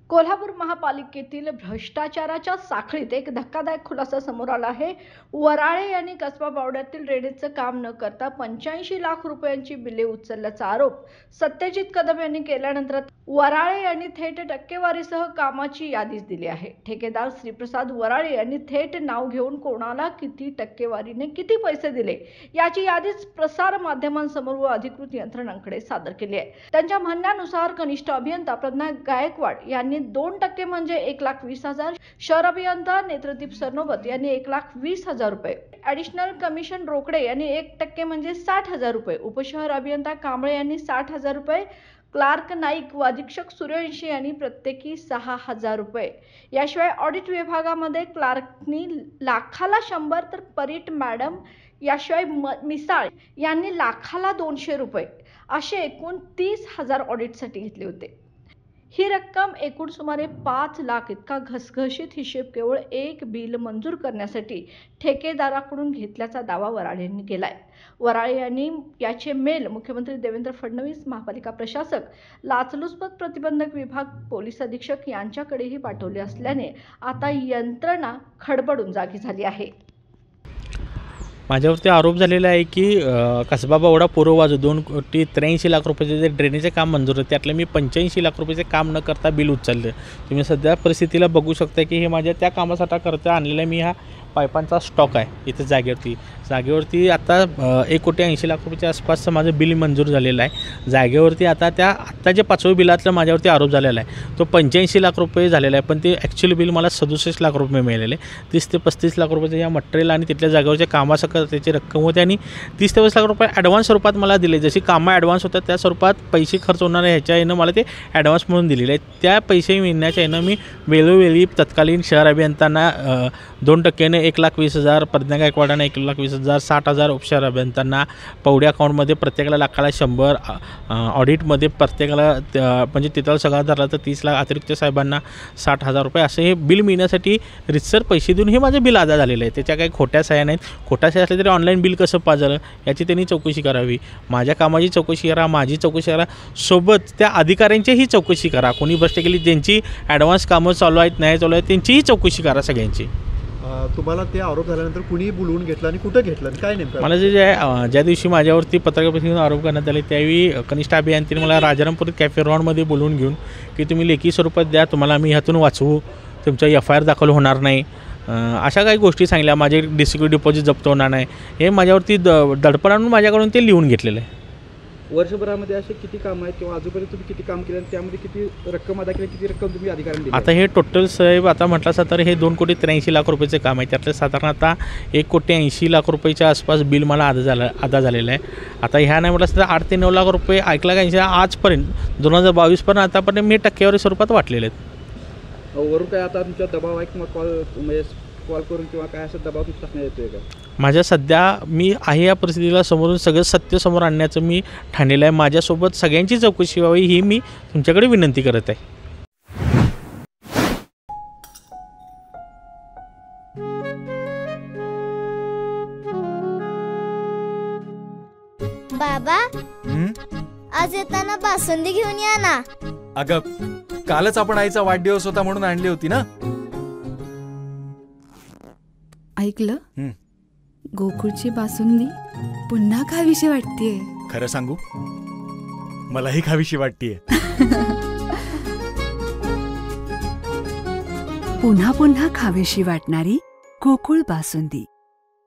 कोल्हापूर महापालिकेतील भ्रष्टाचाराच्या साखळीत एक धक्कादायक खुलासा समोर आला आहे। वराळे यांनी कसबा बावड्यातील ड्रेनेजचं काम न करता 85 लाख रुपयांची बिले उचलल्याचा आरोप सत्यजित कदम यांनी केल्यानंतर वराळे यांनी थेट टक्केवारीसह कामाची यादीच दिली आहे। ठेकेदार श्रीप्रसाद वराळे यांनी थेट नाव घेऊन कोणाला किती टक्केवारीने किती पैसे दिले याची यादीच प्रसार माध्यमांसमोर व अधिकृत यंत्रणांकडे सादर केली आहे। त्यांच्या म्हणण्यानुसार कनिष्ठ अभियंता प्रज्ञा गायकवाड यांनी 2% म्हणजे 1,20,000, शहर अभियंता नेत्रदीप सरनोबत यांनी 1,20,000 रुपये, ॲडिशनल कमिशन रोकडे यांनी 1% म्हणजे 60,000 रुपये, उपशहर अभियंता कांबळे यांनी 60,000 रुपये, क्लार्क नाईक व अधीक्षक सूर्यवंशी यांनी प्रत्येकी 6,000 रुपये। याशिवाय ऑडिट विभागामध्ये क्लार्कनी लाखाला 100 तर परीट मॅडम याशिवाय मिसाळ यांनी लाखाला 200 रुपये असे एकूण 30,000 ऑडिटसाठी घेतले होते। ही रक्कम एकूण सुमारे 5 लाख इतका घसघशीत हिशेब केवळ एक बिल मंजूर करण्यासाठी ठेकेदाराकडून घेतल्याचा दावा वराळे यांनी केलाय। वराळे यांनी याचे मेल मुख्यमंत्री देवेंद्र फडणवीस, महापालिका प्रशासक, लाचलुचपत प्रतिबंधक विभाग, पोलीस अधीक्षक यांच्याकडेही पाठवले असल्याने आता यंत्रणा खडबडून जागी झाली आहे। माझ्यावरती आरोप झालेला आहे की कसबा बावडा पूर्व बाजू 2,83,00,000 रुपयाचे जे ड्रेनेजचे काम मंजूर आहे त्यातलं मी 85 लाख रुपयाचे काम न करता बिल उचललं। तुम्ही सध्या परिस्थितीला बघू शकता की हे माझ्या त्या कामासाठी करता आणलेला मी हा पाईपांचा स्टॉक आहे इथे जागेवरती आता 1,80,00,000 रुपयाच्या आसपासचं माझं बिल मंजूर झालेलं आहे। जागेवरती आता जे 5वं बिलातलं माझ्यावरती आरोप झालेला आहे तो 85 लाख रुपये झालेला आहे, पण ते ॲक्च्युअली बिल मला 67 लाख रुपये मिळालेले। 30 ते 35 लाख रुपयाचं या मटेरियल आणि तिथल्या जागेवरच्या कामासकट त्याची रक्कम होती आणि 30 ते 35 लाख रुपये ॲडव्हान्स स्वरूपात मला दिले। जशी कामं ॲडव्हान्स होतात त्या स्वरूपात पैसे खर्च होणार ह्याच्या यानं मला ते ॲडव्हान्स म्हणून दिलेले आहे। त्या पैसे मिळण्याच्या यानं मी वेळोवेळी तत्कालीन शहर अभियंत्यांना 2% 1,20,000, प्रज्ञा गायकवाडांना 1,20,000, 60,000 उपशहर अभियंत्यांना, पवडी अकाउंटमध्ये प्रत्येकाला लाखाला 100, ऑडिटमध्ये प्रत्येकाला म्हणजे तिथं सगळा धरला तर 30 लाख, अतिरिक्त साहेबांना 60,000 रुपये असे हे बिल मिळण्यासाठी रितसर पैसे देऊन हे माझं बिल अदा झालेलं आहे। त्याच्या काही खोट्या सह्या नाहीत। खोट्या सह्या असल्या तरी ऑनलाईन बिल कसं पास झालं याची त्यांनी चौकशी करावी। माझ्या कामाची चौकशी करा, माझी चौकशी करा, सोबत त्या अधिकाऱ्यांचीही चौकशी करा। कोणी भ्रष्ट केली, ज्यांची ॲडव्हान्स कामं चालू आहेत, नाही चालू आहेत, त्यांचीही चौकशी करा सगळ्यांची। तुम्हाला ते आरोप झाल्यानंतर कुणी बोलवून घेतलं आणि कुठं घेतलं काय नेमकं? मला ज्या दिवशी माझ्यावरती पत्रकार परिषदेतून आरोप करण्यात आले त्यावेळी कनिष्ठ अभियंत्याने मला राजारामपुरी कॅफे रॉनमध्ये बोलवून घेऊन की तुम्ही लेखी स्वरूपात द्या, तुम्हाला आम्ही ह्यातून वाचवू, तुमचं FIR दाखल होणार नाही, अशा काही गोष्टी सांगितल्या। माझे डिस्ट्रिक्ट डिपॉझिट जप्त होणार नाही, हे माझ्यावरती दडपण आणून माझ्याकडून ते लिहून घेतलेलं आहे। वर्षभरामध्ये असे किती काम आहेत किंवा आजूपर्यंत तुम्ही किती काम केलं आणि त्यामध्ये किती रक्कम अदा केली, किती रक्कम तुम्ही अधिकाऱ्यांना दिली? आता हे टोटल साहेब आता म्हटलं असं तर हे 2,83,00,000 रुपयेचे काम आहे। त्यातलं साधारण आता 1,80,00,000 रुपयाच्या आसपास बिल मला अदा झालेलं आहे। आता ह्या नाही म्हटलं तर 8 ते 9 लाख रुपये 1,80,000 आजपर्यंत 2022 पर्यंत आतापर्यंत मी टक्केवारी स्वरूपात वाटलेले आहेत। वरून काय आता तुमचा दबाव आहे किंवा कॉल करून किंवा काय असं दबाव टाकण्यात येतोय का? माझ्या सध्या मी आहे या परिस्थितीला समोरून सगळं सत्य समोर आणण्याचं मी ठाणलेलं आहे। माझ्यासोबत सगळ्यांची चौकशी व्हावी ही मी तुमच्याकडे विनंती करत आहे। बाबा, आज येताना बासुंदी घेऊन या ना। अगं, कालच आपण आईचा वाढदिवस होता म्हणून आणली होती ना। ऐकलं, गोकुळची बासुंदी पुन्हा खावीशी वाटतेय। खरं सांगू, मलाही खावीशी वाटतेय। पुन्हा पुन्हा खावीशी वाटणारी गोकुळ बासुंदी।